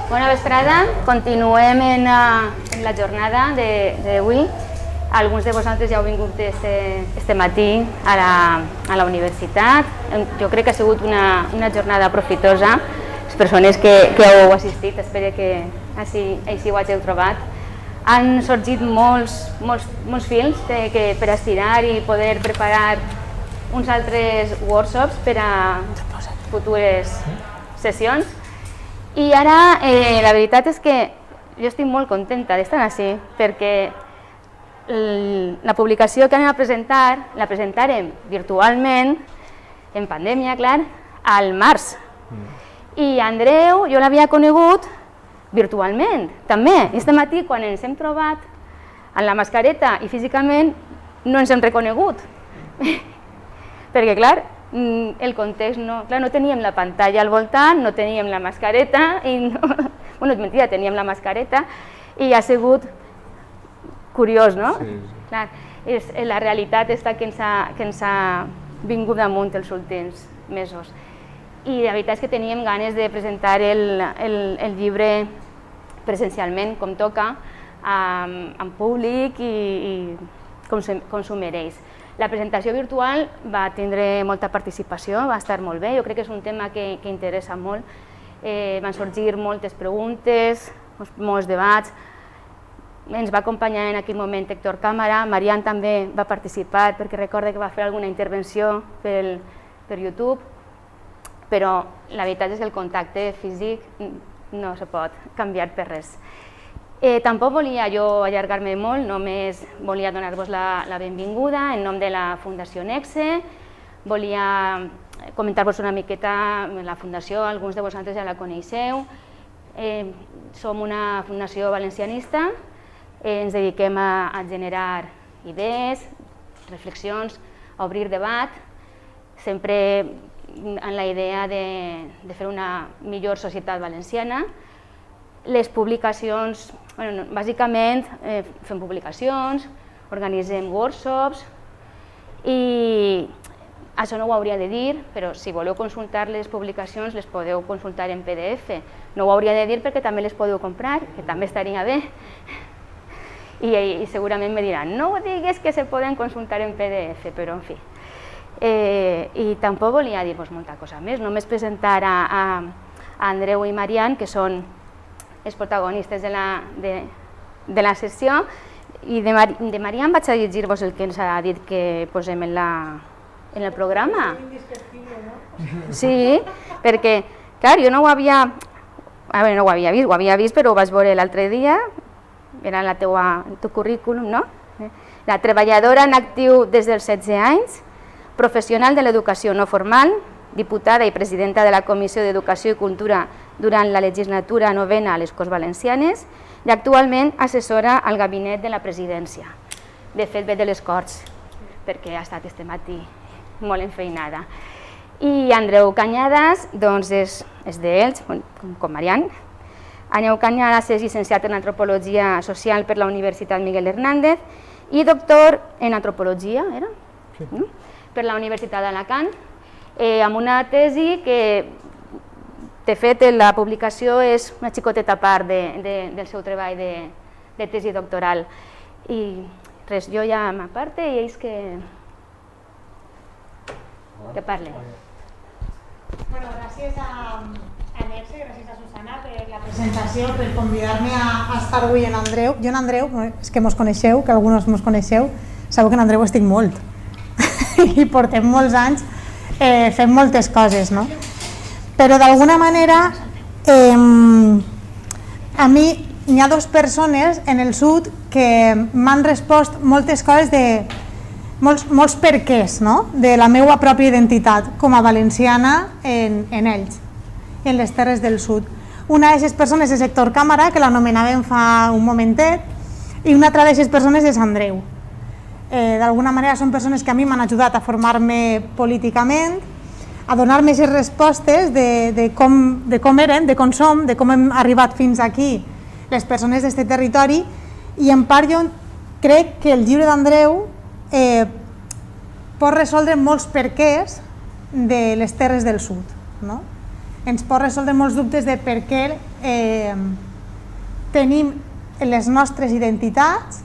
Bona vesprada, continuem en la jornada d'avui. Alguns de vosaltres ja heu vingut este matí a la universitat. Jo crec que ha sigut una jornada profitosa. Les persones que heu assistit, espero que així ho hàgiu trobat. Han sorgit molts fils per estirar i poder preparar uns altres workshops per a futures sessions. I ara la veritat és que jo estic molt contenta d'estar així perquè la publicació que anem a presentar la presentarem virtualment, en pandèmia, clar, al març. I Andreu jo l'havia conegut virtualment, també. Este matí, quan ens hem trobat amb la mascareta i físicament, no ens hem reconegut. Perquè, clar, el context, no teníem la pantalla al voltant, no teníem la mascareta, bueno, és mentida, teníem la mascareta i ha sigut curiós, no? Clar, la realitat està que ens ha vingut damunt els últims mesos. I la veritat és que teníem ganes de presentar el llibre presencialment, com toca, en públic i com s'ho mereix. La presentació virtual va tindre molta participació, va estar molt bé, jo crec que és un tema que interessa molt. Van sorgir moltes preguntes, molts debats. Ens va acompanyar en aquell moment Héctor Cámara, Marian també va participar perquè recorda que va fer alguna intervenció per YouTube, però la veritat és que el contacte físic no se pot canviar per res. Tampoc volia jo allargar-me molt, només volia donar-vos la benvinguda en nom de la Fundació Nexe. Volia comentar-vos una miqueta la Fundació, alguns de vosaltres ja la coneixeu. Som una fundació valencianista, ens dediquem a generar idees, reflexions, a obrir debat, sempre amb la idea de fer una millor societat valenciana. Les publicacions, bàsicament fem publicacions, organitzem workshops i això no ho hauria de dir, però si voleu consultar les publicacions les podeu consultar en PDF. No ho hauria de dir perquè també les podeu comprar, que també estaria bé. I segurament me diran, no ho digues que se poden consultar en PDF, però en fi. I tampoc volia dir-vos molta cosa més, només presentar a Andreu i Marian, que són els protagonistes de la sessió, i de Marian vaig a llegir-vos el que ens ha dit que posem en el programa. Sí, perquè, clar, jo no ho havia vist, ho havia vist, però ho vaig veure l'altre dia, era el teu currículum, no? La treballadora en actiu des dels 16 anys, professional de l'educació no formal, diputada i presidenta de la Comissió d'Educació i Cultura durant la legislatura 9a a les Corts Valencianes i actualment assessora al gabinet de la presidència. De fet, ve de les Corts, perquè ha estat este matí molt enfeinada. I Andreu Cañadas, doncs és d'ells, com Marian. Andreu Cañadas és llicenciat en Antropologia Social per la Universitat Miguel Hernández i doctor en Antropologia, per la Universitat d'Alacant, amb una tesi que, de fet, la publicació és una xicoteta part del seu treball de tesi doctoral. I res, jo ja m'aparte i ells que parlen. Gràcies a Nexe, gràcies a Susana per la presentació, per convidar-me a estar avui en Andreu. Jo en Andreu, és que mos coneixeu, que alguns mos coneixeu, sabeu que en Andreu estic molt i portem molts anys fent moltes coses, no? Però d'alguna manera a mi hi ha dues persones en el sud que m'han respost moltes coses de molts perquès, no? De la meva pròpia identitat com a valenciana en ells, en les terres del sud. Una d'aquestes persones és Héctor Cámara, que l'anomenàvem fa un momentet, i una altra d'aquestes persones és Andreu. D'alguna manera són persones que a mi m'han ajudat a formar-me políticament, a donar-me aquestes respostes de com eren, de com som, de com hem arribat fins aquí les persones d'aquest territori, i en part jo crec que el llibre d'Andreu pot resoldre molts perquès de les terres del sud. ens pot resoldre molts dubtes de per què tenim les nostres identitats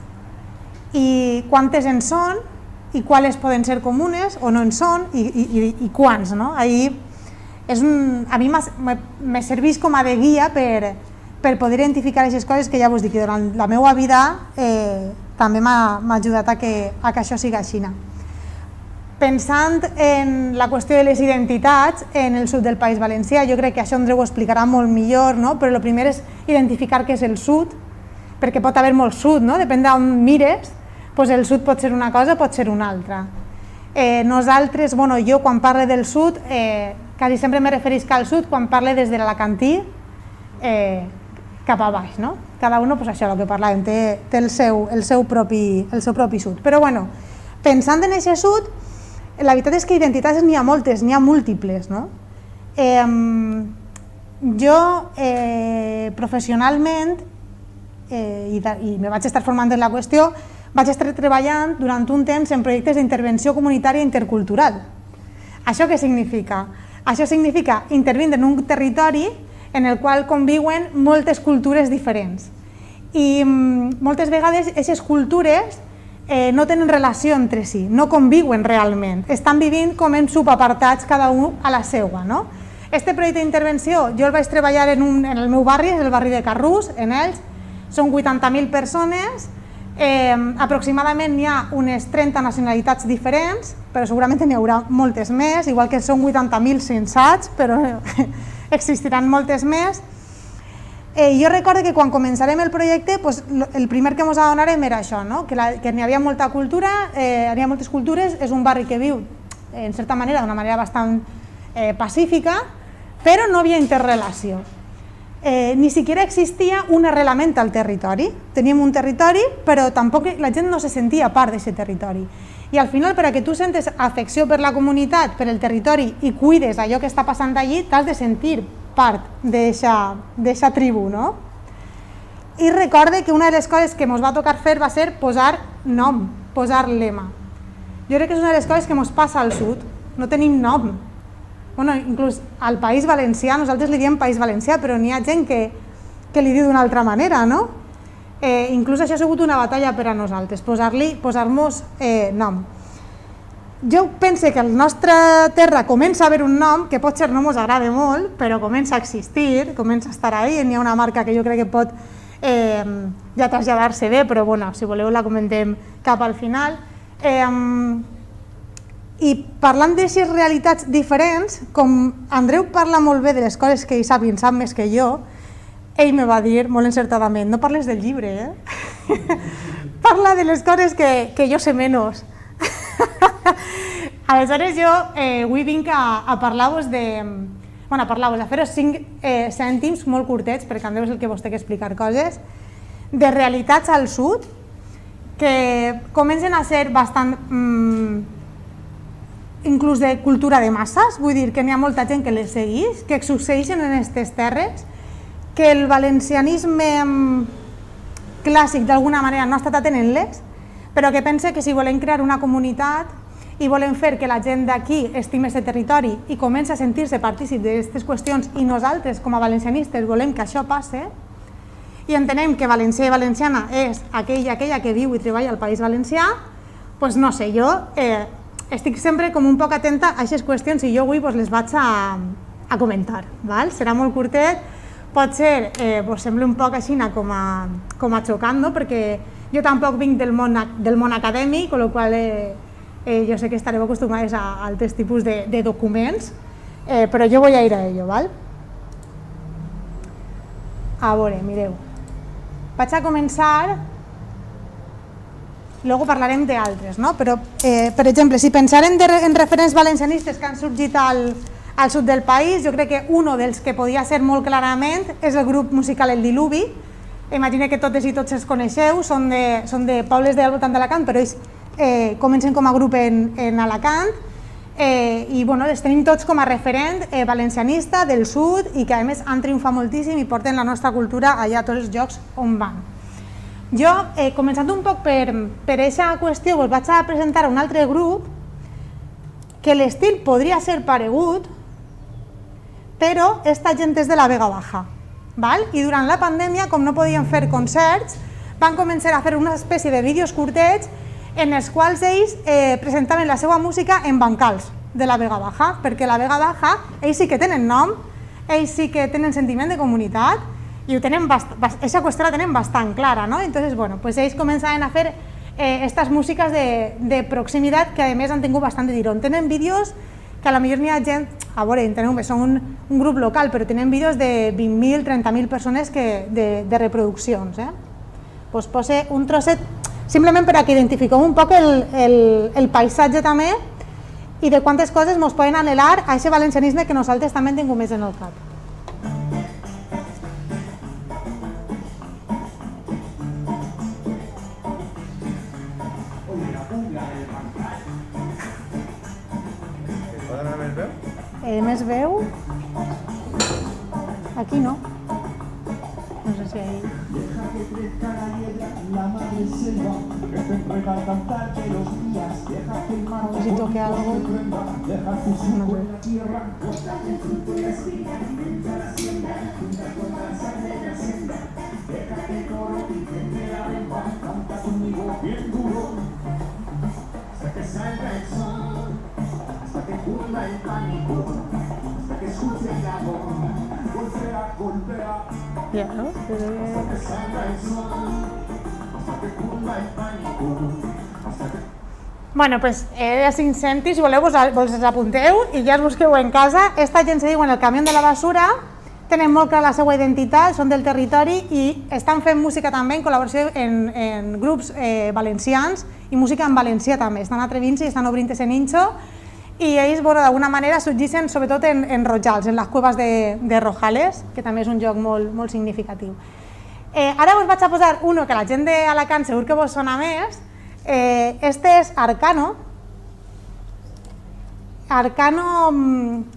i quantes en són i quales poden ser comunes o no en són i quants. No? Ahí a mi me serveix com a de guia per poder identificar aquestes coses que ja vos dic que durant la meva vida també m'ha ajudat a que això sigui així. Pensant en la qüestió de les identitats en el sud del País Valencià, jo crec que això Andreu ho explicarà molt millor, no? Però el primer és identificar què és el sud, perquè pot haver molt sud, no? Depèn d'on mires, doncs el sud pot ser una cosa, pot ser una altra. Nosaltres, bueno, jo quan parlo del sud, quasi sempre me referisc al sud quan parlo des de l'Alacantí cap a baix, no? Cada un, doncs això, el que parlàvem, té el seu propi sud. Però bueno, pensant en aquest sud, la veritat és que identitats n'hi ha moltes, n'hi ha múltiples, no? Jo, professionalment, i me vaig estar formant en la qüestió, vaig estar treballant durant un temps en projectes d'intervenció comunitària intercultural. Això què significa? Això significa intervindre en un territori en el qual conviuen moltes cultures diferents. I moltes vegades aquestes cultures no tenen relació entre si, no conviuen realment, estan vivint com en subapartats cada un a la seua. Este projecte d'intervenció jo el vaig treballar en el meu barri, és el barri de Carrús, en ells, són 80.000 persones, aproximadament hi ha unes 30 nacionalitats diferents, però segurament n'hi haurà moltes més, igual que són 80.000 censats, però existiran moltes més. Jo recordo que quan començarem el projecte, el primer que ens adonarem era això, que n'hi havia molta cultura, n'hi havia moltes cultures, és un barri que viu, en certa manera, d'una manera bastant pacífica, però no hi havia interrelació. Ni siquiera existia un arrelament al territori. Teníem un territori, però tampoc la gent no se sentia part d'aquest territori. I al final, per a que tu sentes afecció per la comunitat, per el territori i cuides allò que està passant allí, t'has de sentir part d'aquesta tribu, no? I recorde que una de les coses que ens va tocar fer va ser posar nom, posar lema. Jo crec que és una de les coses que ens passa al sud, no tenim nom. Inclús al País Valencià, nosaltres li diem País Valencià, però n'hi ha gent que li diu d'una altra manera, no? Inclús això ha sigut una batalla per a nosaltres, posar-nos nom. Jo penso que la nostra terra comença a haver un nom, que potser no ens agrada molt, però comença a existir, comença a estar ahí, n'hi ha una marca que jo crec que pot ja traslladar-se bé, però bueno, si voleu la comentem cap al final. I parlant d'aquestes realitats diferents, com Andreu parla molt bé de les coses que ell sap i en sap més que jo, ell me va dir molt encertadament, no parles del llibre, parla de les coses que jo sé menys. Aleshores jo avui vinc a parlar-vos a fer-vos 5 cèntims molt curtets, perquè Andreu és el que vos té que explicar coses, de realitats al sud que comencen a ser bastant inclús de cultura de masses, vull dir que n'hi ha molta gent que les segueix, que succeeixen en aquestes terres, que el valencianisme clàssic d'alguna manera no està atenent-les, però que pensa que si volem crear una comunitat i volem fer que la gent d'aquí estimi aquest territori i comença a sentir-se partícip d'aquestes qüestions i nosaltres com a valencianistes volem que això passe i entenem que valencià i valenciana és aquella que viu i treballa al País Valencià, doncs no sé, jo estic sempre com un poc atenta a aquestes qüestions i jo avui les vaig a comentar. Serà molt curtet, potser vos sembla un poc així com a xocant, perquè jo tampoc vinc del món acadèmic, amb la qual jo sé que estareu acostumats a altres tipus de documents, però jo voy a ir a ello. A veure, mireu. Vaig a començar, luego parlarem d'altres, però, per exemple, si pensarem en referents valencianistes que han sorgit al sud del país, jo crec que un dels que podia ser molt clarament és el grup musical El Diluvi. Imagina que totes i tots els coneixeu, són de pobles del voltant d'Alacant, però ells comencen com a grup en Alacant i els tenim tots com a referent valencianista del sud i que a més han triomfat moltíssim i porten la nostra cultura allà a tots els llocs on van. Jo, començant un poc per aquesta qüestió, us vaig a presentar un altre grup que l'estil podria ser paregut, però esta gent és de la Vega Baja. Val? I durant la pandèmia, com no podien fer concerts, van començar a fer una espècie de vídeos curtets en els quals ells presentaven la seva música en bancals de la Vega Baja, perquè la Vega Baja, ells sí que tenen nom, ells sí que tenen sentiment de comunitat i aquesta qüestió la tenen bastant clara, no? Entonces, bueno, pues ells començaven a fer estas músiques de proximitat que a més han tingut bastant de tirón. Tenen vídeos que a la millor n'hi ha gent, a veure, enteneu, són un grup local, però tenen vídeos de 20.000, 30.000 persones de reproduccions. Pues pose un trosset simplement per a que identifiqueu un poc el paisatge també i de quantes coses ens poden anhelar a aquest valencianisme que nosaltres també hem tingut més en el cap. Poden anar més veu? Més veu? Aquí no. No sé si ahí... A ver si toque algo. No sé. Ja, no? Bueno, pues de 5 cèntims, si voleu vos els apunteu i ja els busqueu en casa. Esta gent se diuen el camió de la basura, tenen molt clar la seva identitat, són del territori i estan fent música també en col·laboració en grups valencians i música en valencià també. Estan atrevint-se i estan obrint-se en Inxo i ells, d'alguna manera, sorgeixen sobretot en Rojals, en les cuevas de Rojales, que també és un lloc molt significatiu. Ara us vaig a posar uno que la gent d'Alacant segur que vos sona més. Este és Arcano. Arcano,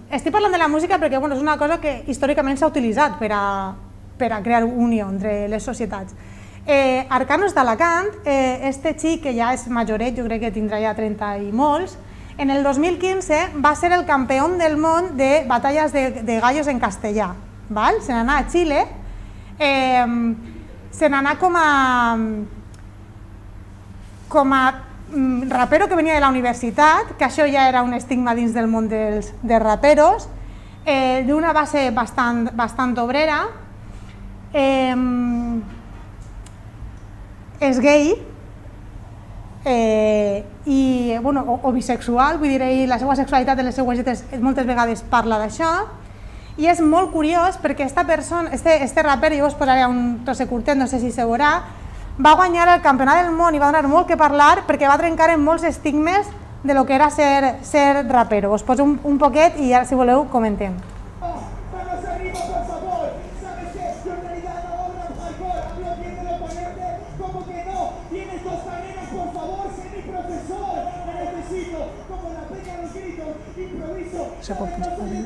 estic parlant de la música perquè és una cosa que històricament s'ha utilitzat per a crear unió entre les societats. Arcano és d'Alacant, este xic que ja és majoret, jo crec que tindrà ja 30 i molts, en el 2015 va ser el campió del món de batalles de gallos en castellà. Se n'anà a Xile, se n'anà com a rapero que venia de la universitat, que això ja era un estigma dins del món dels raperos, d'una base bastant obrera, és gay, o bisexual, vull dir, la seva sexualitat en les seues lletres moltes vegades parla d'això, i és molt curiós perquè esta persona, este raper, jo us posaré un trosset curtet, no sé si se veurà, va guanyar el campionat del món i va donar molt que parlar perquè va trencar en molts estigmes de lo que era ser rapero. Us poso un poquet i ja, si voleu, comentem. Se pot posar bé.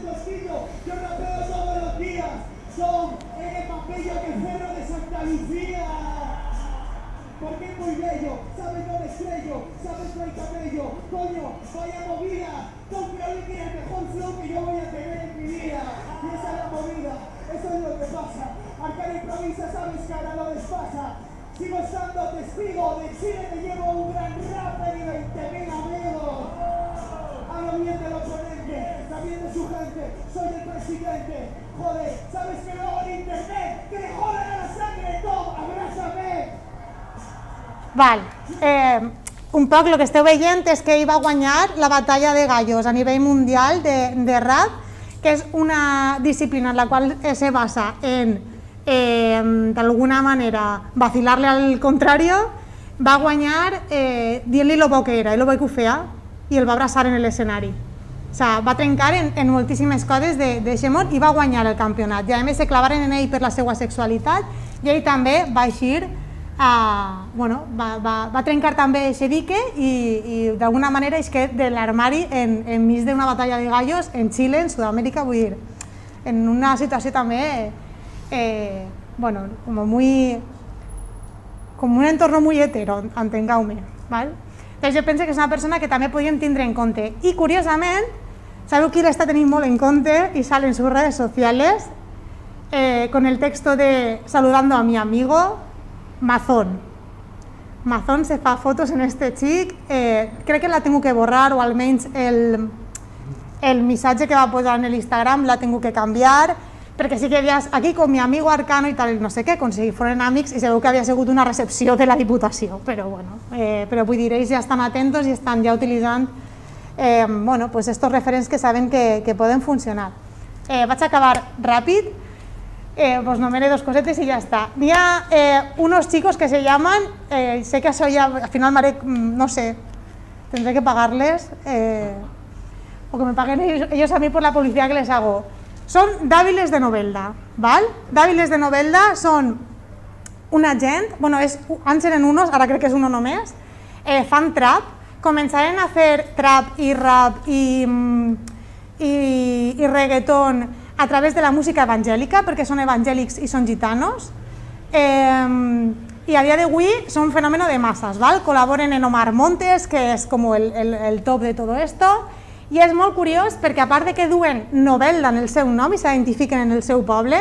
Yo rapeo todos los días, son el papello que ferro de Santa Lucía. Porque es muy bello, sabes dónde estrello, sabes no hay cabello, coño, vaya movida, con Crowley tiene el mejor flow que yo voy a tener en mi vida. Y esa es la movida, eso es lo que pasa. Arcano improvisa, sabes que ahora lo despasa. Sigo estando testigo, de Chile te llevo un gran rapper y 20.000 amigos. Hablo bien del oponente, está bien de su gente, soy el presidente. Joder, sabes que luego en internet que le joden a la sangre, Tom, abrázame. Val, un poc el que esteu veient és que ell va guanyar la batalla de gallos a nivell mundial de rap, que és una disciplina en la qual se basa en, d'alguna manera, vacilar-le al contrari. Va guanyar dient-li lo bo que era i lo bo que ho feia i el va abraçar en l'escenari. O sigui, va trencar en moltíssimes coses d'aquest món i va guanyar el campionat. I a més se clavaren en ell per la seva sexualitat i ell també va eixir, va trencar també aquest dique i d'alguna manera és que de l'armari enmig d'una batalla de gallos en Xile, en Sud-amèrica, vull dir, en una situació també, com un entorn molt hetero, entengueu-me. Doncs jo penso que és una persona que també podríem tindre en compte. I curiosament, ¿Sabeu qui l'està tenint molt en compte y sale en sus redes sociales con el texto de saludando a mi amigo? Mazón. Mazón se fa fotos en este xic, crec que la tengo que borrar o almenys el missatge que va posar en l'Instagram la tengo que canviar, perquè sí que deies aquí con mi amigo Arcano i tal, no sé què, com si foren amics i sabeu que havia sigut una recepció de la Diputació, però bueno, però vull dir, ells ja estan atentos i estan ja utilitzant bueno, pues estos referents que saben que poden funcionar. Vaig a acabar ràpid, pues només dos cosetes y ya está. Hi ha unos chicos que se llaman, sé que eso ya al final haré, no sé, tendré que pagarles o que me paguen ellos a mí por la publicidad que les hago. Son Dàviles de Novelda, ¿vale? Dàviles de Novelda son una gent, bueno, antes eren unos, ara crec que és uno només, fan trap, començaren a fer trap i rap i reggaeton a través de la música evangèlica, perquè són evangèlics i són gitanos, i a dia d'avui són un fenómeno de masses, ¿vale? Col·laboren en Omar Montes, que és com el top de todo esto, i és molt curiós perquè a part de que duen Novelda en el seu nom i s'identifiquen en el seu poble,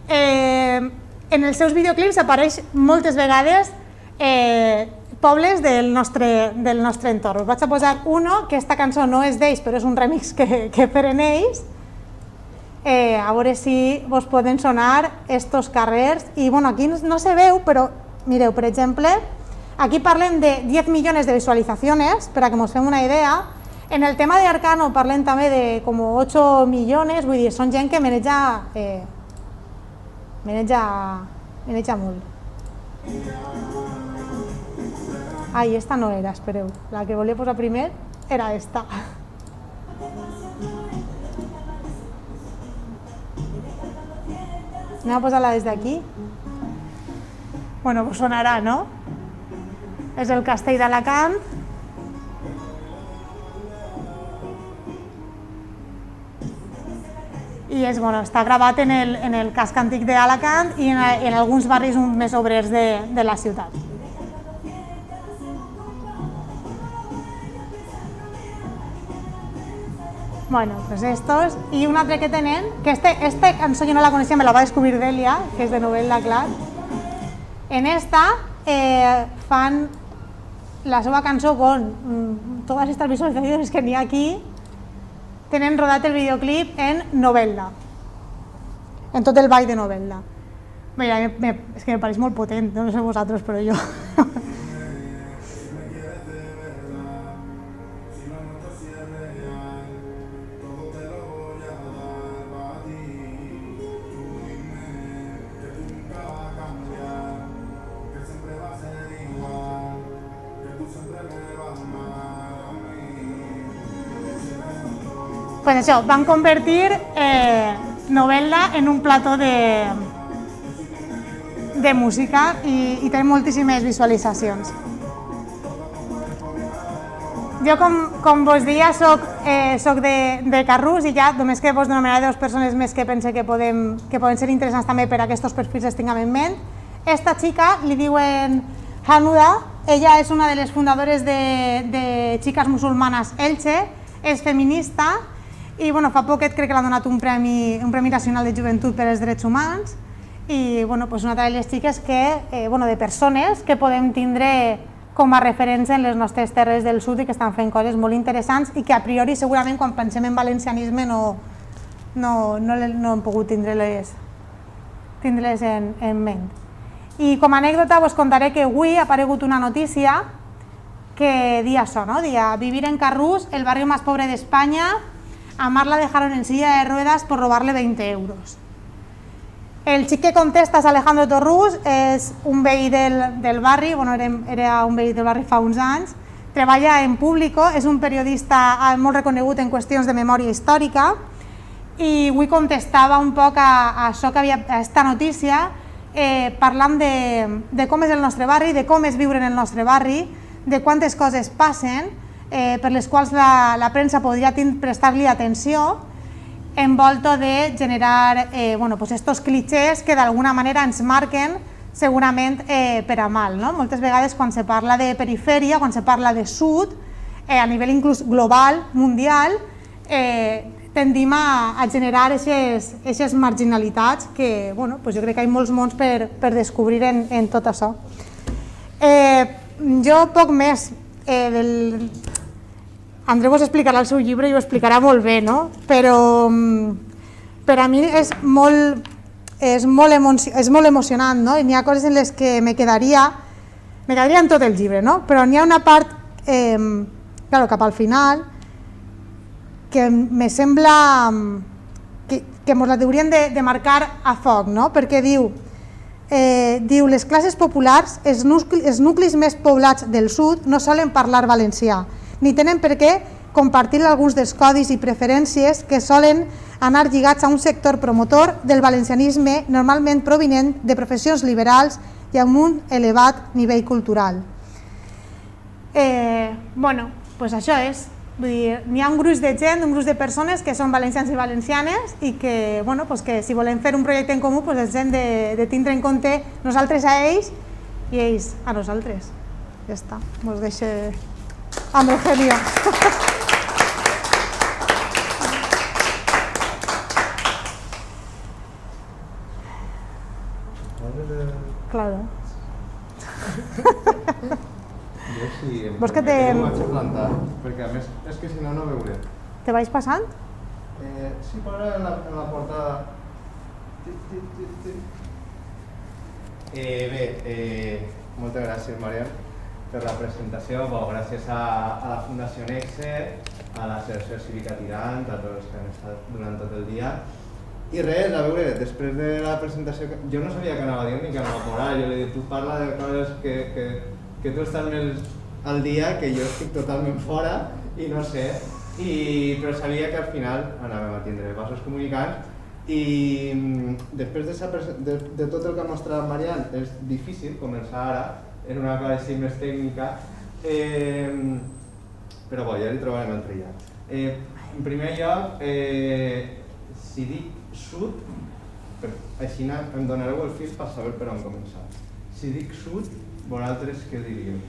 en els seus videoclips apareix moltes vegades pobles del nostre entorn. Us vaig a posar uno, que esta cançó no és d'ells, però és un remix que feren ells, a veure si vos poden sonar estos carrers. I bueno, aquí no se veu, però mireu, per exemple, aquí parlen de 10 milions de visualitzacions, per a que mos fem una idea. En el tema de Arcano parlen també de com 8 milions, vull dir, són gent que maneja molt. Ai, esta no era, espereu, la que volia posar primer era esta. Anem a posar-la des d'aquí. Bueno, pues sonarà, no? És el Castell d'Alacant. I està gravat en el casc antic d'Alacant i en alguns barris més obrers de la ciutat. Bueno, pues estos, i un altre que tenen, que este cançó jo no la coneixia, me la va descobrir Delia, que és de Novelda, clar. En esta fan la seva cançó con todas estas visualizaciones que n'hi ha aquí, tenen rodat el videoclip en Novelda, en tot el ball de Novelda. Mira, és que me pareix molt potent, no sé vosaltres, però jo... Pues això, van convertir Novelda en un plató de música i té moltíssimes visualitzacions. Jo, com vos deia, soc de Carrús i ja només que vos denominaré dues persones més que pense que poden ser interessants també per a aquests perfils els tinguem en ment. Esta xica li diuen Hanuda, ella és una de les fundadores de Xiques Musulmanes Elche, és feminista i fa poquet crec que l'ha donat un Premi Nacional de Joventut per als Drets Humans i una de les xiques de persones que podem tindre com a referents en les nostres terres del sud i que estan fent coses molt interessants i que a priori segurament quan pensem en valencianisme no hem pogut tindre-les en ment. I com a anècdota vos contaré que avui ha aparegut una notícia que dia això, dia vivir en Carrús, el barrio más pobre de España. A Mar la dejaron en silla de ruedas por robarle 20 euros. El xic que contesta és Alejandro Torrús, és un veí del barri, era un veí del barri fa uns anys, treballa en Público, és un periodista molt reconegut en qüestions de memòria històrica i avui contestava un poc a això que havia, a esta notícia, parlant de com és el nostre barri, de com és viure en el nostre barri, de quantes coses passen, per les quals la premsa podria prestar-li atenció, envolto de generar estos clichés que d'alguna manera ens marquen segurament per a mal. Moltes vegades quan se parla de perifèria, quan se parla de sud, a nivell inclús global, mundial, tendim a generar aquestes marginalitats que jo crec que hi ha molts mons per descobrir en tot això. Jo poc més, Andreu vos explicarà el seu llibre i ho explicarà molt bé, però per a mi és molt emocionant, i n'hi ha coses en les que me quedaria en tot el llibre, però n'hi ha una part cap al final que me sembla que ens la haurien de marcar a foc, perquè diu les classes populars, els nuclis més poblats del sud no solen parlar valencià, ni tenen per què compartir alguns dels codis i preferències que solen anar lligats a un sector promotor del valencianisme normalment provinent de professions liberals i amb un elevat nivell cultural. Doncs això és. N'hi ha un gruix de gent, un gruix de persones que són valencians i valencianes i que si volem fer un projecte en comú els hem de tindre en compte nosaltres a ells i ells a nosaltres. Ja està, mos deixo amb Eugenio. Claro. Vols que te... Em vaig a plantar, perquè a més és que si no, no veuré. Te vaig passant? Sí, posa en la porta... Moltes gràcies, Marian, per la presentació. Gràcies a la Fundació Nexe, a l'Associació Cívica Tirant, a tots els que han estat durant tot el dia. I res, a veure, després de la presentació, jo no sabia què anava a dir ni què anava a morar. Jo li he dit, tu parla de coses que tu estàs més al dia, que jo estic totalment fora i no sé, però sabia que al final anàvem a tindre vasos comunicants i després de tot el que ha mostrat Marian és difícil començar ara en una cosa així més tècnica, però ja li trobarem el trillat. En primer lloc, si dic sud, així em donareu el fil per saber per on començar. Si dic sud, vosaltres què diríeu?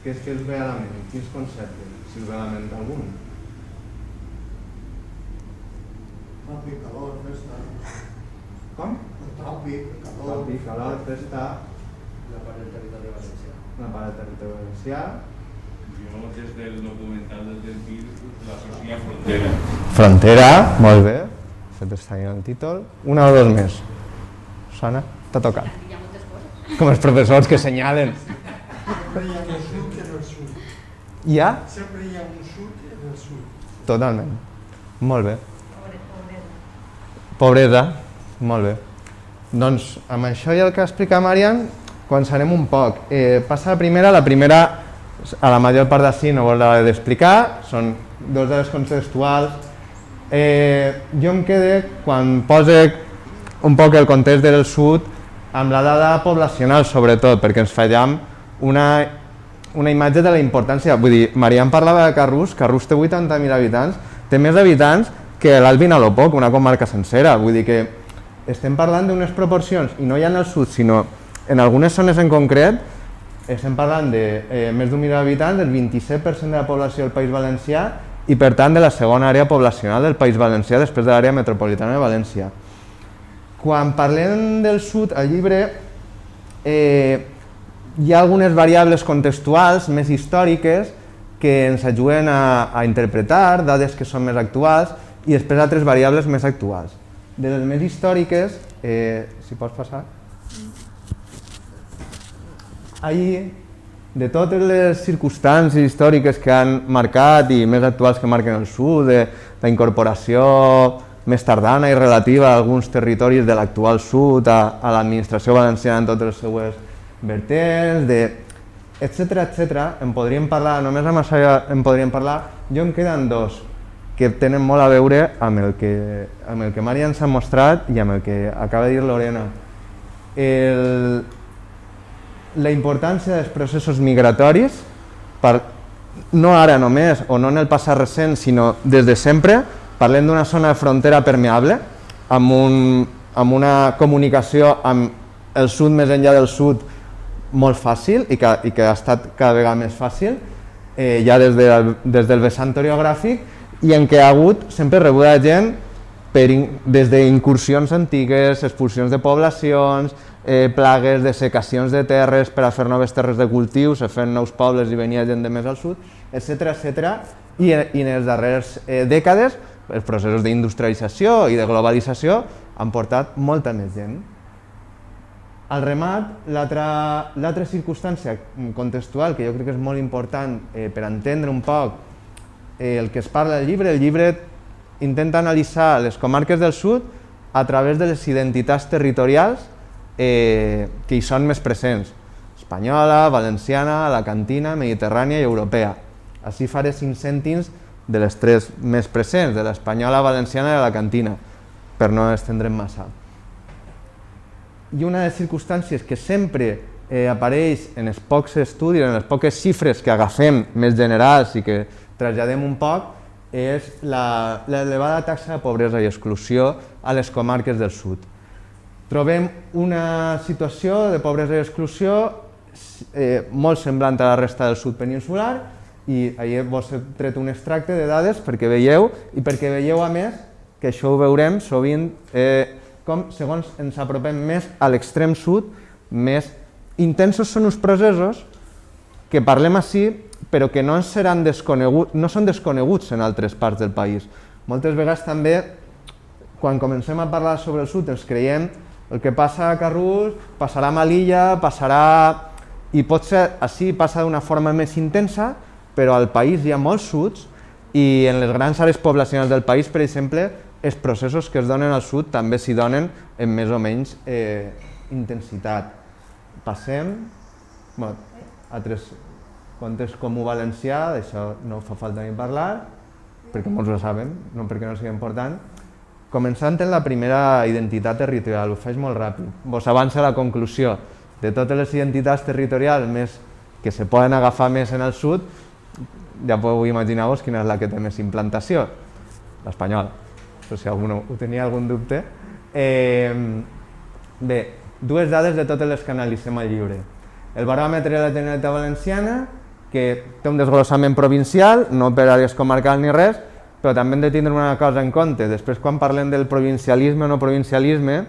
Què és que us ve a la ment? Quins conceptes? Si us ve a la ment algun? Tròpic, calor, festa. Com? Tròpic, calor. Tròpic, calor, festa. Una part del territori valencià. Una part del territori valencià. Jo, des del documental del Delpir, l'associa a Frontera. Frontera, molt bé. Fet està en el títol. Una o dos més. Sona? T'ha tocat. Com els professors que senyalen. Sempre hi ha un sud en el sud. Hi ha? Sempre hi ha un sud en el sud. Totalment. Molt bé. Pobresa. Molt bé. Doncs amb això i el que explica Marian, començarem un poc. Passa la primera, a la major part d'ací no vol d'explicar, són dos dades contextuals. Jo em quedé, quan posa un poc el context del sud, amb la dada poblacional sobretot, perquè ens fallem una imatge de la importància. Vull dir, Marian parlava de Carrús té 80.000 habitants, té més habitants que l'Alt Vinalopó, una comarca sencera. Vull dir que estem parlant d'unes proporcions, i no ja en el sud, sinó en algunes zones en concret, estem parlant de més d'1 milió d'habitants, del 27% de la població del País Valencià i per tant de la segona àrea poblacional del País Valencià després de l'àrea metropolitana de València. Quan parlem del sud, al llibre hi ha algunes variables contextuals més històriques que ens ajuden a interpretar dades que són més actuals i després altres variables més actuals. De les més històriques, si pots passar, allí, de totes les circumstàncies històriques que han marcat i més actuals que marquen el sud, de la incorporació més tardana i relativa a alguns territoris de l'actual sud, a l'administració valenciana en totes les seues vertents, etcètera, en podríem parlar, només amb això en podríem parlar. Jo em queden dos que tenen molt a veure amb el que Marian s'ha mostrat i amb el que acaba de dir Lorena. La importància dels processos migratoris, no ara només o no en el passat recent, sinó des de sempre. Parlem d'una zona de frontera permeable, amb una comunicació amb el sud més enllà del sud molt fàcil i que ha estat cada vegada més fàcil, ja des del vessant orogràfic, i en què ha hagut sempre rebuda gent des d'incursions antigues, expulsions de poblacions, plagues, dessecacions de terres per a fer noves terres de cultiu, se feien nous pobles i venia gent de més al sud, etc. I en les darreres dècades els processos d'industrialització i de globalització han portat molta més gent. Al remat, l'altra circumstància contextual que jo crec que és molt important per entendre un poc el que es parla del llibre, el llibre intenta analitzar les comarques del sud a través de les identitats territorials que hi són més presents: espanyola, valenciana, alacantina, mediterrània i europea. Així faré 5 cèntims de les 3 més presents, de l'espanyola, valenciana i alacantina, per no estendre'm massa. I una de les circumstàncies que sempre apareix en els pocs estudis, en les poques xifres que agafem més generals i que traslladem un poc, és l'elevada taxa de pobresa i exclusió a les comarques del sud. Trobem una situació de pobresa i exclusió molt semblant a la resta del sud peninsular, i ahir vos he tret un extracte de dades perquè veieu, i perquè veieu a més, que això ho veurem sovint, com segons ens apropem més a l'extrem sud, més intensos són uns processos que parlem així, però que no són desconeguts en altres parts del país. Moltes vegades també, quan comencem a parlar sobre el sud, ens creiem el que passa a Carrús passarà a Melilla, passarà... I potser així passa d'una forma més intensa, però al país hi ha molts suds i en les grans àrees poblacionals del país, per exemple, els processos que es donen al sud també s'hi donen amb més o menys intensitat. Passem a altres contes com ho valencià, d'això no fa falta ni parlar, perquè molts ho saben, no perquè no sigui important. Començant en la primera identitat territorial, ho faig molt ràpid. Vos avança la conclusió. De totes les identitats territorials que se poden agafar més en el sud, ja podeu imaginar-vos quina és la que té més implantació, l'espanyola, per si algú ho tenia algun dubte. Bé, 2 dades de totes les que analitzem al llibre. El baròmetre de la Generalitat Valenciana, que té un desglossament provincial, no per àrees comarcals ni res, però també hem de tindre una cosa en compte. Després, quan parlem del provincialisme o no provincialisme,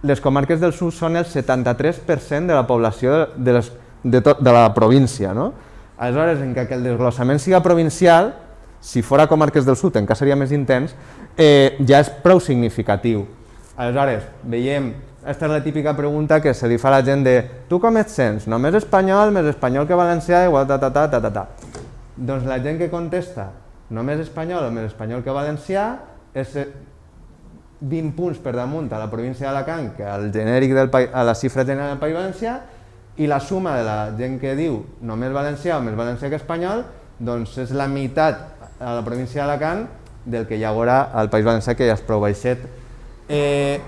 les comarques del sud són el 73% de la població de la província. Aleshores, en què el desglossament siga provincial, si fora comarques del sud encara seria més intens, ja és prou significatiu. Aleshores, veiem, aquesta és la típica pregunta que se li fa a la gent de tu com et sents? Només espanyol, més espanyol que valencià, igual ta. Doncs la gent que contesta només espanyol o més espanyol que valencià és 20 punts per damunt a la província d'Alacant que al genèric a la xifra general del País Valencià, i la suma de la gent que diu només valencià o més valencià que espanyol doncs és la meitat a la província d'Alacant del que hi haurà al País Valencià, que ja és prou baixet. Ahí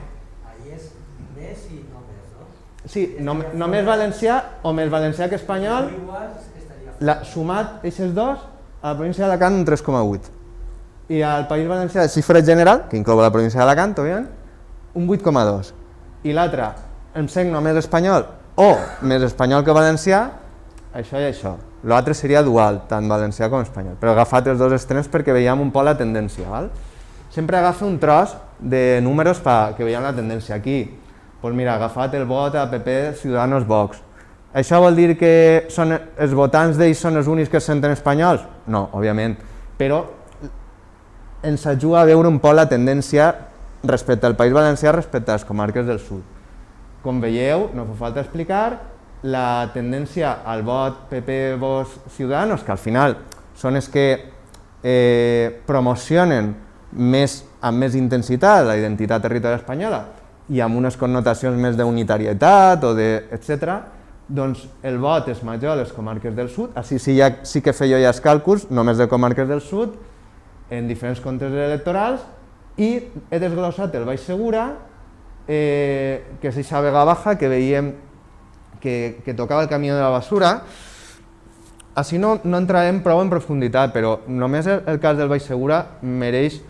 és més i no més, no? Sí, només valencià o més valencià que espanyol, sumat aquests dos, a la província d'Alacant un 3,8. I al País Valencià, de xifra general, que inclou la província d'Alacant, un 8,2. I l'altre, em sent només espanyol o més espanyol que valencià, això i això. L'altre seria dual, tant valencià com espanyol, però he agafat els 2 extrems perquè veiem un poc la tendència. Sempre agafa un tros de números que veiem la tendència. Aquí, doncs mira, ha agafat el vot a PP, Ciudadanos, Vox. Això vol dir que els votants d'ells són els únics que es senten espanyols? No, òbviament, però ens ajuda a veure un poc la tendència respecte al País Valencià respecte a les comarques del sud. Com veieu, no fa falta explicar, la tendència al vot PP, Vox, Ciudadanos, que al final són els que promocionen amb més intensitat la identitat territorial espanyola i amb unes connotacions més d'unitarietat o etc., doncs el vot és major a les comarques del sud. Així sí que feia ja els càlculs, només de comarques del sud, en diferents comptes electorals, i he desglossat el Baix Segura, que és aquesta Vega Baja, que veiem que tocava el camí de la basura. Així no entrarem prou en profunditat, però només el cas del Baix Segura mereix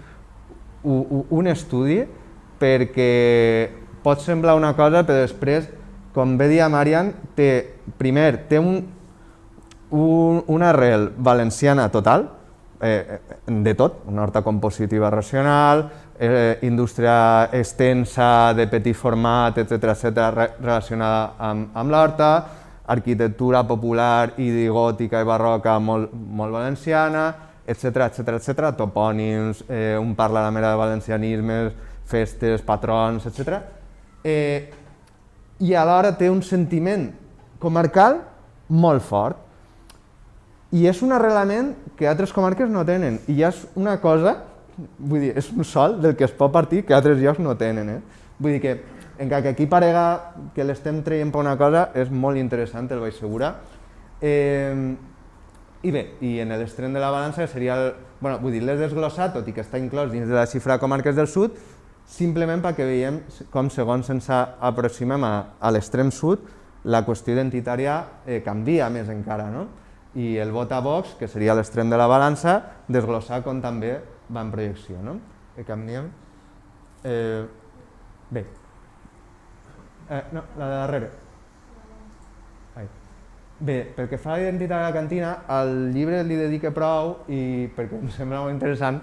un estudi, perquè pot semblar una cosa, però després, com bé dia Marian, primer té una arrel valenciana total, de tot, una horta compositiva racional, indústria extensa de petit format, etc., relacionada amb l'horta, arquitectura popular i gòtica i barroca molt valenciana, etc., topònims, un parla la mera de valencianismes, festes, patrons, etc. I alhora té un sentiment comarcal molt fort. I és un arrelament que altres comarques no tenen, i ja és una cosa, vull dir, és un sol del que es pot partir que altres llocs no tenen. Vull dir que, encara que aquí parega que l'estem traient per una cosa, és molt interessant, el vaig assegurar. I bé, i en l'extrem de la balança seria, vull dir, l'he desglossat, tot i que està inclòs dins de la xifra de comarques del sud, simplement perquè veiem com segons ens aproximem a l'extrem sud, la qüestió identitària canvia més encara, no? I el vot a Vox, que seria l'extrem de la balança, desglossar com també va en projecció, no? Canviem. Bé. No, la de darrere. Bé, pel que fa a la identitat de la cantina, al llibre li dedique prou, i perquè em sembla molt interessant,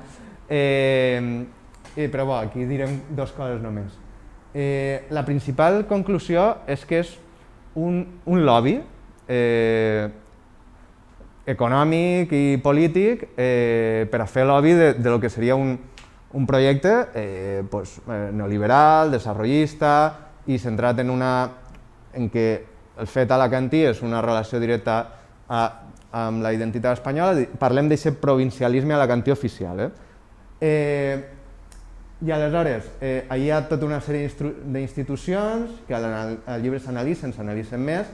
però bo, aquí direm dues coses només. La principal conclusió és que és un lobby econòmic i polític per a fer lobby de lo que seria un projecte neoliberal, desarrollista i centrat en que el fet alacantí és una relació directa amb la identitat espanyola. Parlem d'aquest provincialisme alacantí oficial. I aleshores, hi ha tota una sèrie d'institucions que al llibre s'analitzen més,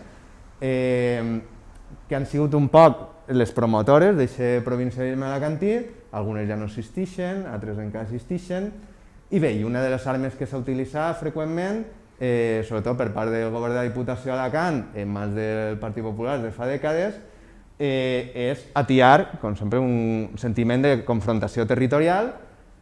que han sigut un poc les promotores d'aquest provincialisme alacantí, algunes ja no existeixen, altres encara existeixen, i bé, una de les armes que s'ha utilitzat freqüentment, sobretot per part del govern de la Diputació d'Alacant, en mans del Partit Popular de fa dècades, és atiar, com sempre, un sentiment de confrontació territorial,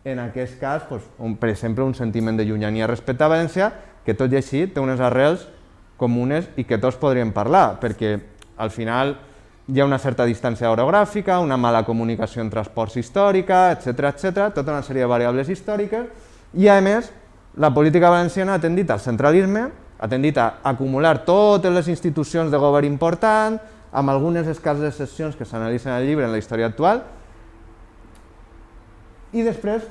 en aquest cas, per exemple, un sentiment de llunyania respecte a València, que tot i així té unes arrels comunes i que tots podríem parlar, perquè al final hi ha una certa distància orogràfica, una mala comunicació en transports històrica, etc., tota una sèrie de variables històriques, i a més, la política valenciana ha tendit al centralisme, ha tendit a acumular totes les institucions de govern important, amb algunes escasses excepcions que s'analitzen al llibre en la història actual, i després,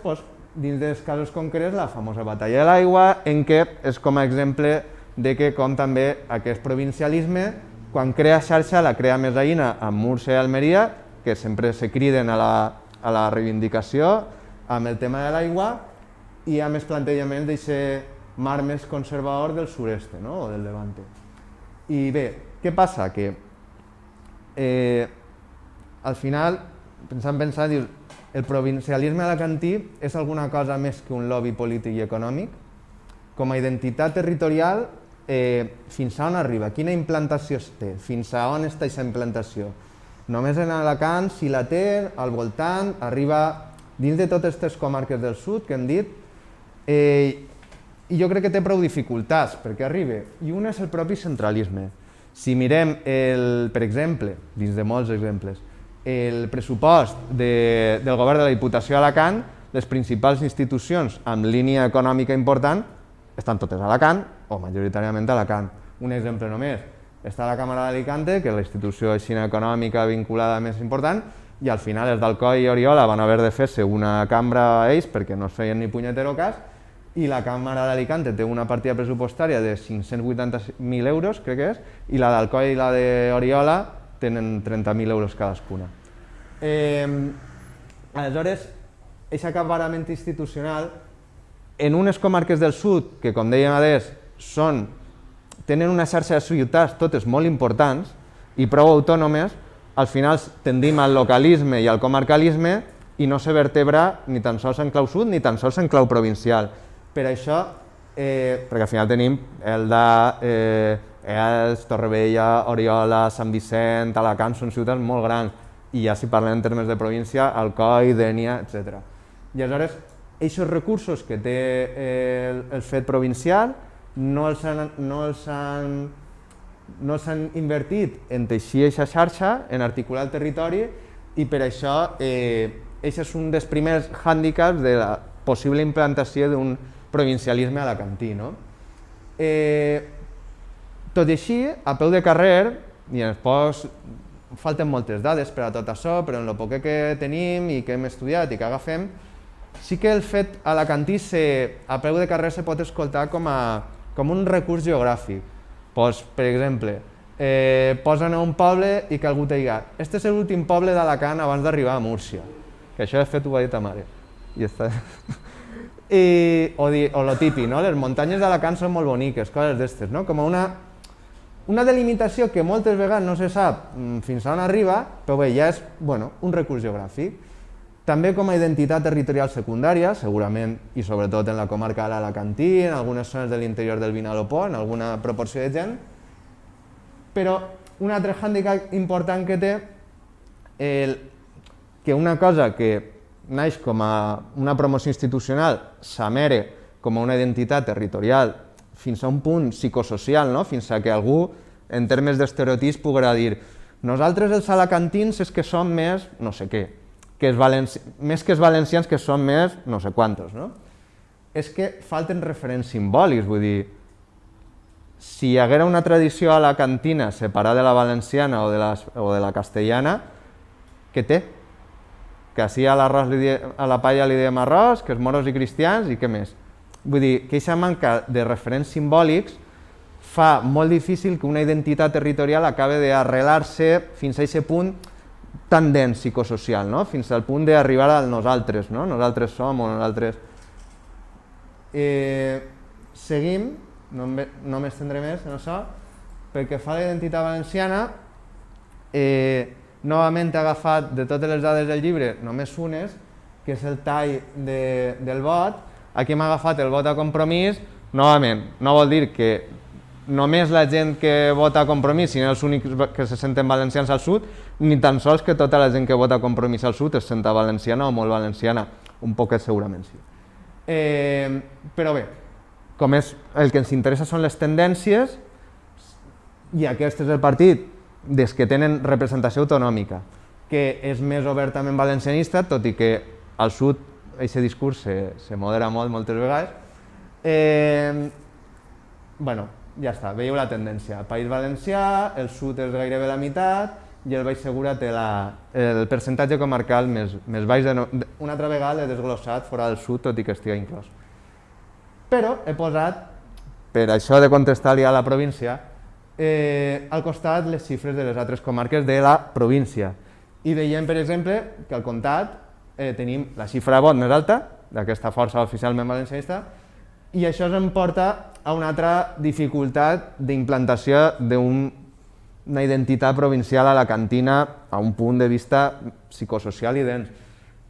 dins dels casos concrets, la famosa batalla de l'aigua, en què és com a exemple de que com també aquest provincialisme, quan crea xarxa, la crea més veïna amb Múrcia i Almeria, que sempre se criden a la reivindicació amb el tema de l'aigua, i a més plantejament d'aquest mar més conservador del sud-est, o del Levante. I bé, què passa? Que al final, pensant, dius, el provincialisme alacantí és alguna cosa més que un lobby polític i econòmic? Com a identitat territorial, fins a on arriba? Quina implantació té? Fins a on està aquesta implantació? Només en Alacant, si la té, al voltant, arriba dins de totes aquestes comarques del sud que hem dit, i jo crec que té prou dificultats perquè arribi, i un és el propi centralisme. Si mirem, per exemple, dins de molts exemples, el pressupost del govern de la Diputació d'Alacant, les principals institucions amb línia econòmica important estan totes a Alacant o majoritàriament a Alacant. Un exemple només, està la Càmera d'Alicante, que és la institució econòmica vinculada més important, i al final els d'Alcoi i Oriola van haver de fer-se una cambra a ells perquè no es feien ni punyetero cas, i la Càmera d'Alicante té una partida pressupostària de 580.000 euros, crec que és, i la d'Alcoi i la d'Oriola tenen 30.000 euros cadascuna. Aleshores, aquest acaparament institucional, en unes comarques del sud, que com dèiem abans, tenen una xarxa de ciutats totes molt importants i prou autònomes, al final tendim al localisme i al comarcalisme i no se vertebra ni tan sols en clau sud ni tan sols en clau provincial. Per això, perquè al final tenim Elda, Els, Torrevella, Oriola, Sant Vicent, Alacant, són ciutats molt grans, i ja si parlem en termes de província, Alcoi, Dénia, etc. I aleshores, aquests recursos que té el fet provincial no els han no s'han invertit en teixir aquesta xarxa, en articular el territori, i per això aquest és un dels primers hàndicaps de la possible implantació d'un provincialisme alacantí. No? Tot i així, a peu de carrer, i després falten moltes dades per a tot això, però en el poc que tenim i que hem estudiat i que agafem, sí que el fet alacantí a peu de carrer se pot escoltar com un recurs geogràfic. Pues, per exemple, posen a un poble i que algú te diga «Este és l'últim poble d'Alacant abans d'arribar a Múrcia», que això de fet ho ha dit ta mare. I està. O lo típic, no? Les muntanyes d'Alacant són molt boniques, coses d'estes, no? Com una delimitació que moltes vegades no se sap fins on arriba, però bé, ja és un recurs geogràfic. També com a identitat territorial secundària, segurament i sobretot en la comarca de l'Alacantí, en algunes zones de l'interior del Vinalopó, en alguna proporció de gent. Però un altre hàndicap important que té, que una cosa que naix com a una promoció institucional s'amere com a una identitat territorial fins a un punt psicosocial, no? Fins a que algú, en termes d'estereotips, podrà dir nosaltres els alacantins és que som més no sé què, més que els valencians que són més no sé quantos. No? És que falten referents simbòlics, vull dir, si hi haguera una tradició alacantina separada de la valenciana o de la castellana, què té? Que així a la palla li diem arròs, que els moros i cristians i què més? Vull dir, que aquesta manca de referents simbòlics fa molt difícil que una identitat territorial acabi d'arrelar-se fins a aquest punt tan dens psicosocial, no? Fins al punt d'arribar al nosaltres, no? Nosaltres som o nosaltres... Seguim, no m'estendré més en això, pel que fa a la identitat valenciana, novament he agafat de totes les dades del llibre només unes, que és el tall del vot. Aquí hem agafat el vot a Compromís, novament, no vol dir que només la gent que vota a Compromís siguin els únics que se senten valencians al sud, ni tan sols que tota la gent que vota a Compromís al sud es senta valenciana o molt valenciana, un poquet segurament sí. Però bé, com és el que ens interessa són les tendències, i aquest és el partit des que tenen representació autonòmica, que és més obertament valencianista, tot i que al sud aquest discurs se modera moltes vegades. Bueno, ja està, veieu la tendència. El País Valencià, el sud és gairebé la meitat i el Baix Segura té el percentatge comarcal més baix. Una altra vegada l'he desglossat fora del sud, tot i que estigui inclòs. Però he posat, per això de contestar-li a la província, al costat les xifres de les altres comarques de la província. I veiem, per exemple, que al comtat tenim la xifra de vot més alta, d'aquesta força oficialment valencianista, i això ens porta a una altra dificultat d'implantació d'una identitat provincial alacantina a un punt de vista psicosocial i dens.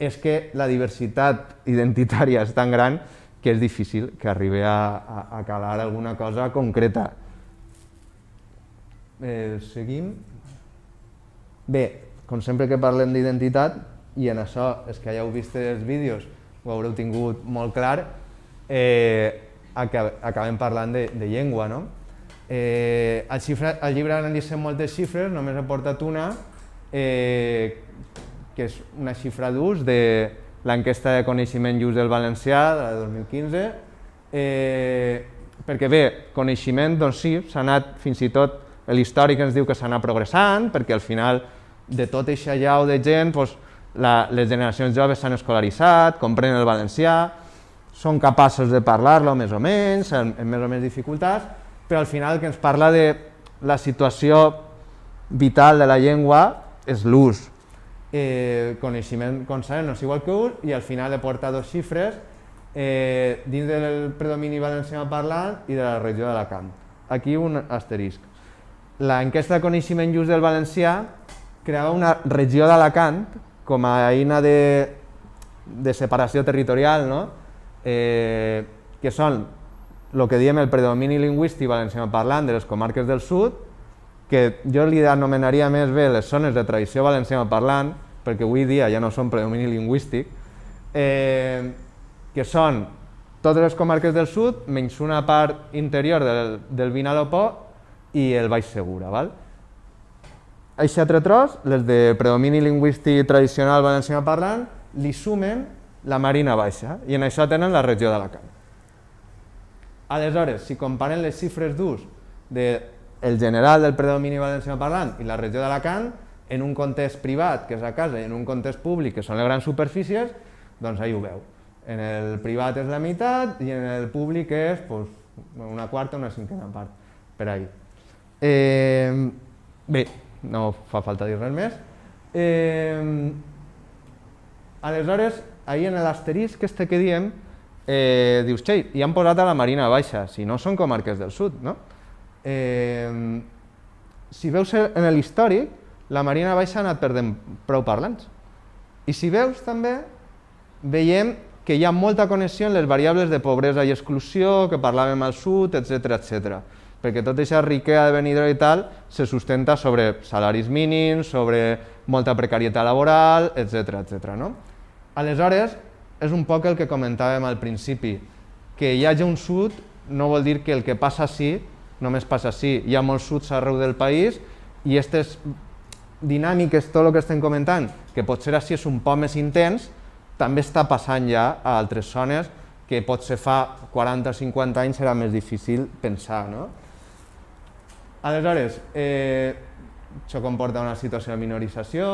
És que la diversitat identitària és tan gran que és difícil que arribi a calar alguna cosa concreta. Seguim. Bé, com sempre que parlem d'identitat, i en això, és que ja heu vist els vídeos, ho haureu tingut molt clar, acabem parlant de llengua. No? Al llibre analitzem moltes xifres, només he portat una, que és una xifra d'ús de l'enquesta de coneixement i ús del valencià de 2015, perquè bé, coneixement, doncs sí, s'ha anat fins i tot, l'històric ens diu que s'ha anat progressant, perquè al final de tot aquest allau de gent, les generacions joves s'han escolaritzat, comprenen el valencià, són capaços de parlar-lo més o menys, amb més o menys dificultats, però al final el que ens parla de la situació vital de la llengua és l'ús. Coneixement, com sabem, no és igual que ús, i al final he portat dues xifres dins del predomini valencià parlant i de la regió d'Alacant. Aquí un asterisc. L'enquesta de coneixement i ús del valencià creava una regió d'Alacant com a eina de separació territorial, no? Que són el que diem el predomini lingüístic valencià parlant de les comarques del sud, que jo li anomenaria més bé les zones de tradició valencià parlant, perquè avui dia ja no són predomini lingüístic, que són totes les comarques del sud, menys una part interior del Vinalopó, i el Baix Segura. Val? Aquest altre tros, les de predomini lingüístic tradicional valencià parlant, li sumen la Marina Baixa i en això tenen la regió d'Alacant. Aleshores, si comparen les xifres d'ús del general del predomini valencià parlant i la regió d'Alacant, en un context privat, que és a casa, i en un context públic, que són les grans superfícies, doncs ahí ho veu. En el privat és la meitat i en el públic és una quarta o una cinquena part, per ahí. Bé, no fa falta dir res més. Aleshores, ahí en l'asterisc este que diem, dius, xei, hi han posat a la Marina Baixa, si no són comarques del sud, no? Si veus en l'històric, la Marina Baixa ha anat perdent prou parlants. I si veus també, veiem que hi ha molta connexió en les variables de pobresa i exclusió que parlàvem al sud, etc. Perquè tota aquesta riquesa de venidor i tal se sustenta sobre salaris mínims, sobre molta precarietat laboral, etc. No? Aleshores, és un poc el que comentàvem al principi, que hi hagi un sud no vol dir que el que passa ací només passa ací. Hi ha molts suds arreu del país i aquestes dinàmiques, tot el que estem comentant, que potser així és un poc més intens, també està passant ja a altres zones que potser fa 40 o 50 anys era més difícil pensar. No? Aleshores, això comporta una situació de minorització,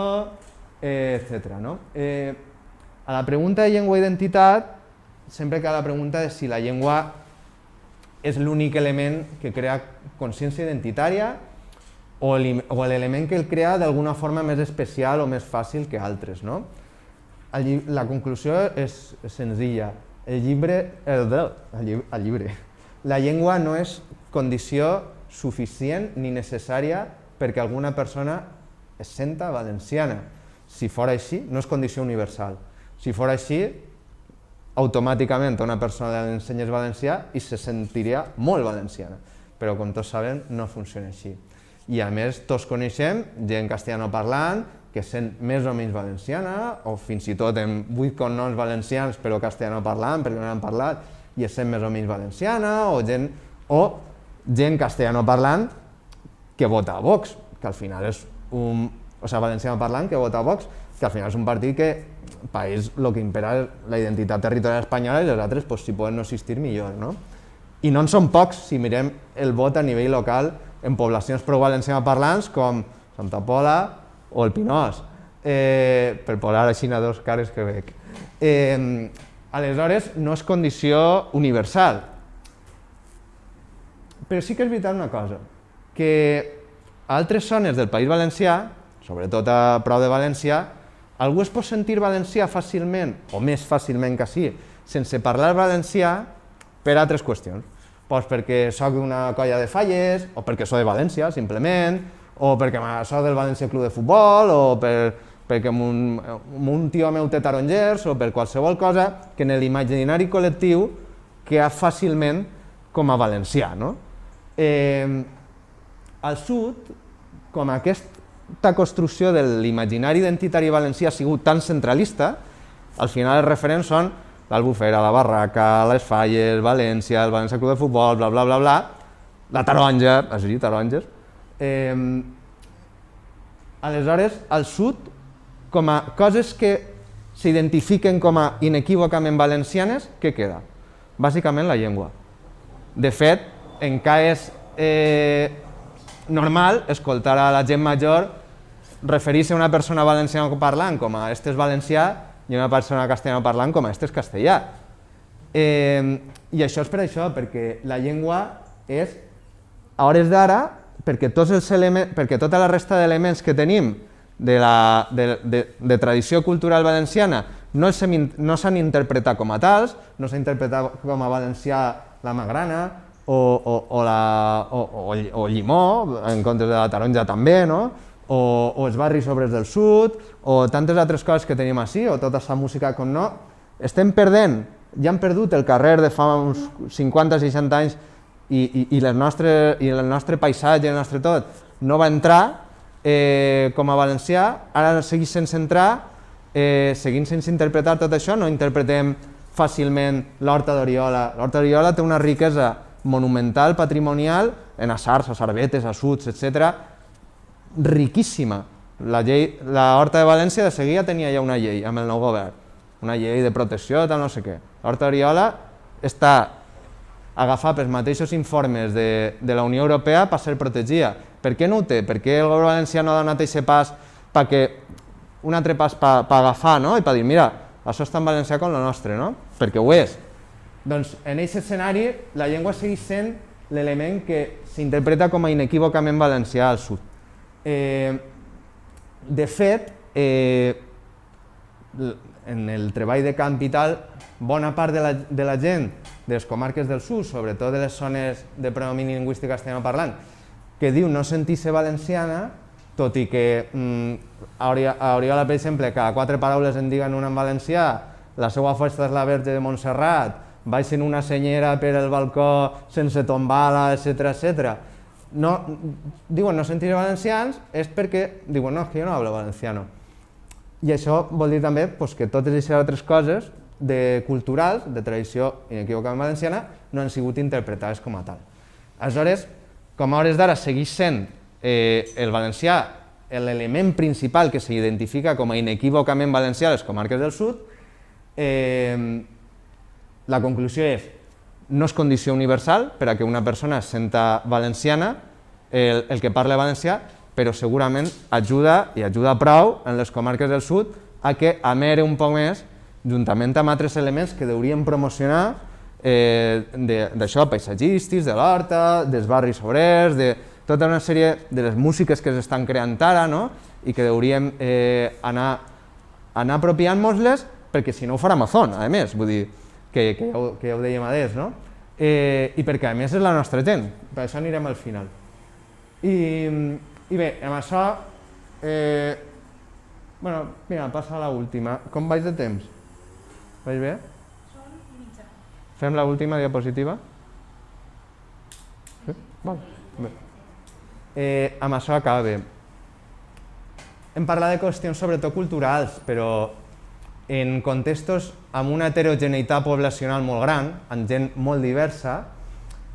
etc. No? A la pregunta de llengua i identitat, sempre que la pregunta és si la llengua és l'únic element que crea consciència identitària o l'element que el crea d'alguna forma més especial o més fàcil que altres. No? La conclusió és senzilla. La llengua no és condició suficient ni necessària perquè alguna persona es senta valenciana. Si fora així, no és condició universal. Si fora així, automàticament una persona l'ensenyés valencià i se sentiria molt valenciana. Però com tots sabem, no funciona així. I a més, tots coneixem gent castellanoparlant que sent més o menys valenciana, o fins i tot amb 8 cognoms valencians però castellanoparlant perquè no n'han parlat i es sent més o menys valenciana, o gent castellanoparlant que vota a Vox, que al final és un... o sigui, valencianoparlant que vota a Vox, que al final és un partit que país el que impera és la identitat territorial espanyola i les altres, si poden no existir, millor. No? I no en són pocs si mirem el vot a nivell local en poblacions prou valencianoparlants com Santa Pola o el Pinós, per posar així a dos cares que veig. Aleshores, no és condició universal. Però sí que és veritat una cosa, que a altres zones del País Valencià, sobretot a prop de València, algú es pot sentir valencià fàcilment, o més fàcilment que sí, sense parlar valencià per altres qüestions. Doncs perquè soc d'una colla de Falles, o perquè soc de València, simplement, o perquè soc del València Club de Futbol, o perquè un tio meu té tarongers, o per qualsevol cosa que en l'imaginari col·lectiu queda fàcilment com a valencià. Al sud, com aquesta construcció de l'imaginari identitari valencià ha sigut tan centralista, al final els referents són l'Albufera, la Barraca, les Falles, València, el València Club de Futbol, bla, bla, bla, bla, la taronja, així, taronges. Aleshores, al sud, com a coses que s'identifiquen com a inequívocament valencianes, què queda? Bàsicament la llengua. De fet, encara és normal escoltar a la gent major referir-se a una persona valenciana parlant com a "este és valencià" i una persona castellana parlant com a "este és castellà". I això és per això, perquè la llengua és, a hores d'ara, perquè tota la resta d'elements que tenim de tradició cultural valenciana no s'han interpretat com a tals, no s'ha interpretat com a valencià la magrana o llimó, en comptes de la taronja també, o els barris obres del sud, o tantes altres coses que tenim així, o tota aquesta música com no. Estem perdent, ja hem perdut el carrer de fa uns 50-60 anys i el nostre paisatge, el nostre tot, no va entrar com a valencià, ara seguim sense entrar, seguim sense interpretar tot això, no interpretem fàcilment l'Horta d'Oriola. L'Horta d'Oriola té una riquesa monumental, patrimonial, en Assars, a Sarbetes, a Suts, etc. Riquíssima. La Horta de València de seguida tenia ja una llei amb el nou govern, una llei de protecció, tal no sé què. L'Horta Oriola està agafat pels mateixos informes de la Unió Europea per ser protegida. Per què no ho té? Per què el govern valencià no ha donat aquest pas perquè un altre pas per agafar, no? I per dir, mira, això és tan valencià com el nostre, no? Perquè ho és. Doncs en aquest escenari la llengua segueix sent l'element que s'interpreta com a inequívocament valencià al sud. De fet, en el treball de camp i tal, bona part de la gent de les comarques del sud, sobretot de les zones de predomini lingüístic que estem parlant, que diu no sentir-se valenciana, tot i que a Oriola, per exemple, cada 4 paraules en diguen una en valencià, la seva festa és la Verge de Montserrat, baixen una senyera per el balcó sense tombar-la, etc. No, diuen no sentir-se valencians és perquè diuen no, és que jo no hablo valenciano. I això vol dir també que totes aquestes altres coses culturals, de tradició inequívocament valenciana, no han sigut interpretades com a tal. Aleshores, com a hores d'ara segueix sent el valencià l'element principal que s'identifica com a inequívocament valencià a les comarques del sud, la conclusió és no és condició universal per a que una persona es senta valenciana el que parla valencià, però segurament ajuda i ajuda prou en les comarques del sud a que amere un poc més, juntament amb altres elements que hauríem promocionar d'això, paisatgístics, de l'horta, dels barris obrers, de tota una sèrie de les músiques que s'estan creant ara, i que hauríem anar apropiant-nos-les, perquè si no ho farà Amazon, a més, vull dir, que ja ho dèiem adés, no? I perquè a més és la nostra gent, per això anirem al final. I bé, amb això, bueno, mira, passa a l'última. Com vaig de temps? Vaig bé? Són mitja. Fem l'última diapositiva? Sí? Val. Bé. Amb això acaba bé. Hem parlat de qüestions sobretot culturals, però en contextos amb una heterogeneïtat poblacional molt gran, amb gent molt diversa,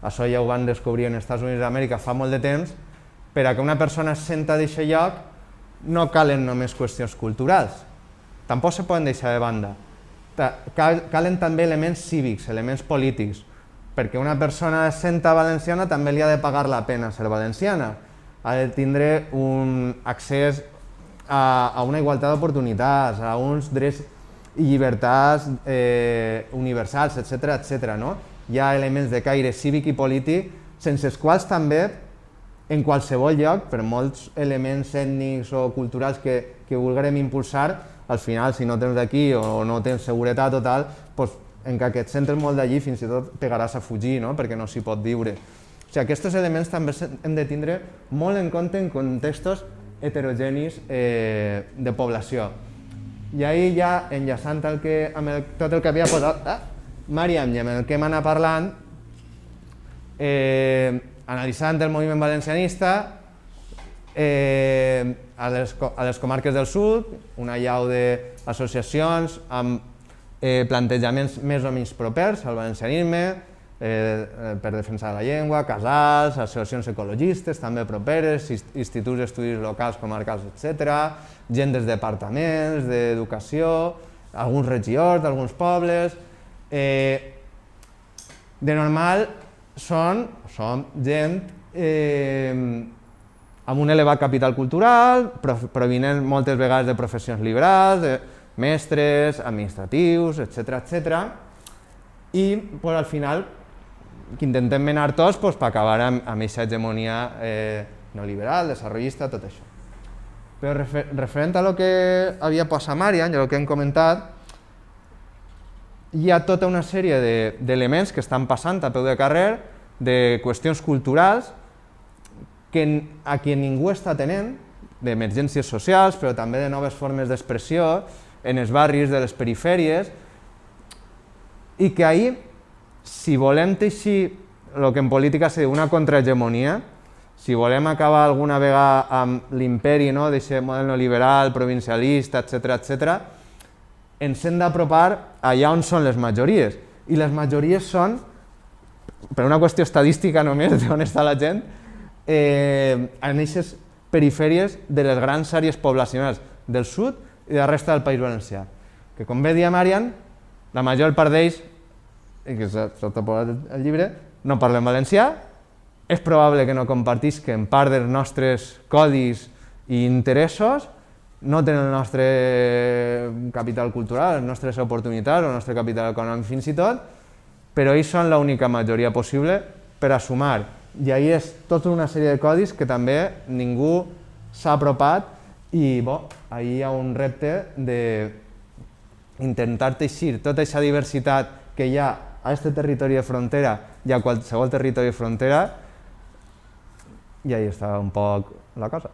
això ja ho van descobrir als Estats Units d'Amèrica fa molt de temps, per a que una persona es senta d'aquest lloc no calen només qüestions culturals, tampoc se poden deixar de banda. Calen també elements cívics, elements polítics, perquè una persona es senta valenciana també li ha de pagar la pena ser valenciana, ha de tindre un accés a una igualtat d'oportunitats, a uns drets i llibertats universals, etc. Hi ha elements de caire cívic i polític sense els quals també en qualsevol lloc, per molts elements ètnics o culturals que vulguem impulsar, al final, si no tens d'aquí o no tens seguretat o tal, encara que et sentes molt d'allí, fins i tot pegaràs a fugir, perquè no s'hi pot viure. O sigui, aquests elements també hem de tindre molt en compte en contextos heterogenis de població. I ahir ja, enllaçant amb tot el que havia posat Màriam i amb el que hem anat parlant, analitzant el moviment valencianista a les comarques del sud, una llau d'associacions amb plantejaments més o menys propers al valencianisme, per defensar la llengua, casals, associacions ecologistes també properes, instituts d'estudis locals, comarcals, etc., gent dels departaments, d'educació, alguns regidors d'alguns pobles. De normal són gent amb un elevat capital cultural, provinent moltes vegades de professions liberals, de mestres, administratius, etc. I al final que intentem menar tots per acabar amb aquesta hegemonia neoliberal, desarrollista, tot això. Però referent a el que havia posat Màriam i el que hem comentat, hi ha tota una sèrie d'elements que estan passant a peu de carrer, de qüestions culturals, a qui ningú està atenent, d'emergències socials, però també de noves formes d'expressió en els barris de les perifèries, i que ahir, si volem teixir el que en política se diu una contrahegemonia, si volem acabar alguna vegada amb l'imperi d'aquest model neoliberal, provincialista, etc., ens hem d'apropar allà on són les majories. I les majories són per una qüestió estadística només, d'on està la gent, en aquestes perifèries de les grans àrees poblacionals del sud i de la resta del País Valencià. Que com bé dia Marian, la major part d'ells, i que s'ha posat el llibre, no parlen valencià, és probable que no compartisquen part dels nostres codis i interessos, no tenen el nostre capital cultural, les nostres oportunitats, el nostre capital econòmic fins i tot, però ells són l'única majoria possible per a sumar. I ahí és tota una sèrie de codis que també ningú s'ha apropat i ahí hi ha un repte d'intentar teixir tota aquesta diversitat que hi ha a aquest territori de frontera i a qualsevol territori de frontera, i ahí està un poc la cosa.